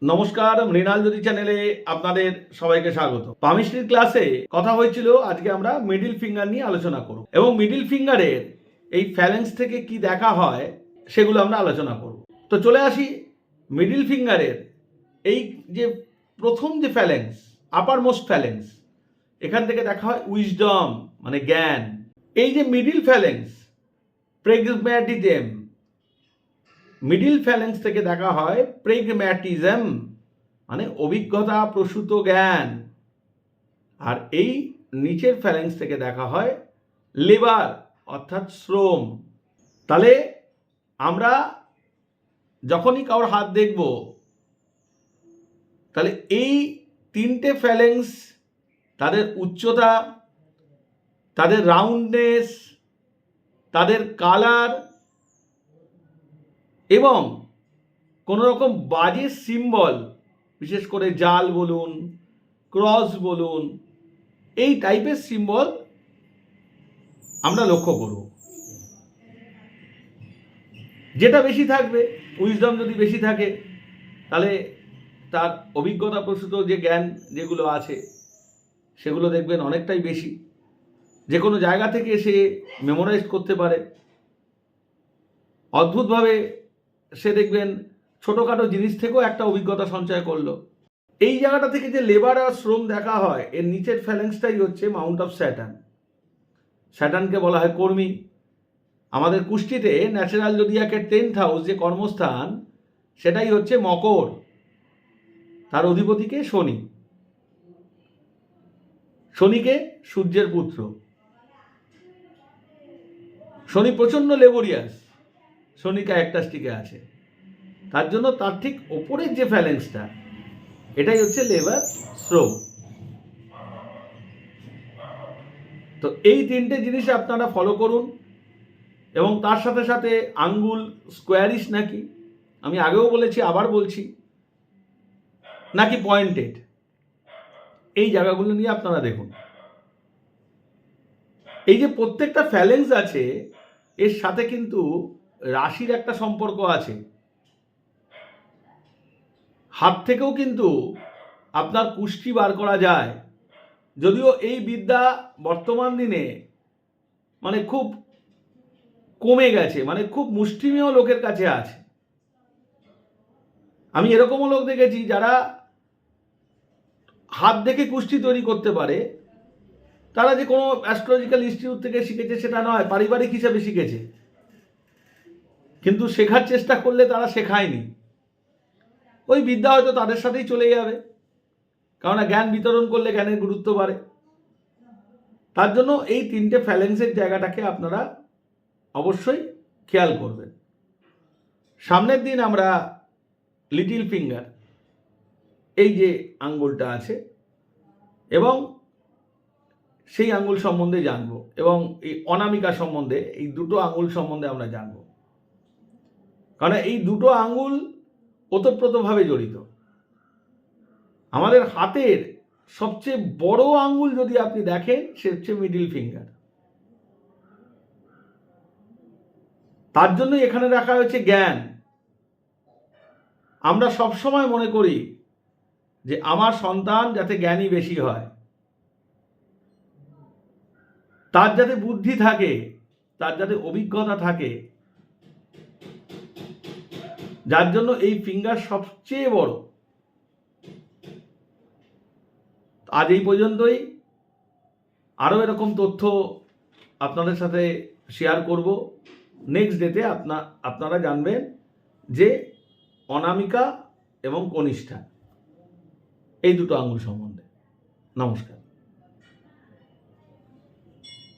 নমস্কার, মৃণাল জ্যোতি চ্যানেলে আপনাদের সবাইকে স্বাগত। পামিস্ট্রির ক্লাসে কথা হয়েছিল আজকে আমরা মিডিল ফিঙ্গার নিয়ে আলোচনা করব এবং মিডিল ফিঙ্গারের এই ফ্যালেন্স থেকে কি দেখা হয় সেগুলো আমরা আলোচনা করব। তো চলে আসি মিডিল ফিঙ্গারের এই যে প্রথম যে ফ্যালেন্স, আপার মোস্ট ফ্যালেন্স, এখান থেকে দেখা হয় উইজডম মানে জ্ঞান। এই যে মিডিল ফ্যালেন্স প্রেগম্যাটিজম, মিডিল ফ্যালেন্স থেকে দেখা হয় প্রেগম্যাটিজম মানে অভিজ্ঞতা প্রসূত জ্ঞান, আর এই নিচের ফ্যালেন্স থেকে দেখা হয় লেবার অর্থাৎ শ্রম। তাহলে আমরা যখনই কারোর হাত দেখব তাহলে এই তিনটে ফ্যালেন্স, তাদের উচ্চতা, তাদের রাউন্ডনেস, তাদের কালার এবং কোনো রকম বাজে সিম্বল, বিশেষ করে জাল বলুন, ক্রস বলুন, এই টাইপের সিম্বল আমরা লক্ষ্য করব। যেটা বেশি থাকবে, উইজডম যদি বেশি থাকে তাহলে তার অভিজ্ঞতা প্রসূত যে জ্ঞান যেগুলো আছে সেগুলো দেখবেন অনেকটাই বেশি, যে কোনো জায়গা থেকে সে মেমোরাইজ করতে পারে, অদ্ভুতভাবে সে দেখবেন ছোটোখাটো জিনিস থেকেও একটা অভিজ্ঞতা সঞ্চয় করলো। এই জায়গাটা থেকে যে লেবার আর শ্রম দেখা হয়, এর নিচের ফ্যালেন্সটাই হচ্ছে মাউন্ট অফ স্যাটার্ন। স্যাটার্নকে বলা হয় কর্মী। আমাদের কুষ্টিতে ন্যাচারাল জোডিয়াকের 10th হাউস যে কর্মস্থান, সেটাই হচ্ছে মকর, তার অধিপতিকে শনি। শনিকে সূর্যের পুত্র। শনি প্রচণ্ড লেবোরিয়াস, শনিকা একটা স্টিকে আছে, তার জন্য তার ঠিক ওপরের যে ফ্যালেন্সটা, এটাই হচ্ছে লেবার শ্রম। তো এই তিনটে জিনিস আপনারা ফলো করুন এবং তার সাথে সাথে আঙ্গুল স্কোয়ারিশ নাকি, আমি আগেও বলেছি আবার বলছি, নাকি পয়েন্টেড, এই জায়গাগুলো নিয়ে আপনারা দেখুন। এই যে প্রত্যেকটা ফ্যালেন্স আছে এর সাথে কিন্তু রাশির একটা সম্পর্ক আছে। হাত থেকেও কিন্তু আপনার কুষ্টি বার করা যায়, যদিও এই বিদ্যা বর্তমান দিনে মানে খুব কমে গেছে, মানে খুব মুষ্টিমেয় লোকের কাছে আছে। আমি এরকমও লোক দেখেছি যারা হাত দেখে কুষ্টি তৈরি করতে পারে, তারা যে কোনো অ্যাস্ট্রোলজিক্যাল ইনস্টিটিউট থেকে শিখেছে সেটা নয়, পারিবারিক হিসাবে শিখেছে, কিন্তু শেখার চেষ্টা করলে তারা শেখায়নি। ওই বিদ্যা হয়তো তাদের সাথেই চলে যাবে, কারণ জ্ঞান বিতরণ করলে জ্ঞানের গুরুত্ব বাড়ে। তার জন্য এই তিনটে ফ্যালেন্সের জায়গাটাকে আপনারা অবশ্যই খেয়াল করবেন। সামনের দিন আমরা লিটিল ফিঙ্গার, এই যে আঙ্গুলটা আছে, এবং সেই আঙ্গুল সম্বন্ধে জানব, এবং এই অনামিকা সম্বন্ধে, এই দুটো আঙ্গুল সম্বন্ধে আমরা জানব, কারণ এই দুটো আঙ্গুল ওতপ্রোতভাবে জড়িত। আমাদের হাতের সবচেয়ে বড় আঙ্গুল যদি আপনি দেখেন, সে হচ্ছে মিডিল ফিঙ্গার। তার জন্যই এখানে রাখা হয়েছে জ্ঞান। আমরা সবসময় মনে করি যে আমার সন্তান যাতে জ্ঞানী বেশি হয়, তার যাতে বুদ্ধি থাকে, তার যাতে অভিজ্ঞতা থাকে, যার জন্য এই ফিঙ্গার সবচেয়ে বড়। আজ এই পর্যন্তই। আরও এরকম তথ্য আপনাদের সাথে শেয়ার করব। নেক্সট ডেতে আপনারা জানবেন যে অনামিকা এবং কনিষ্ঠা, এই দুটো আঙ্গুল সম্বন্ধে। নমস্কার।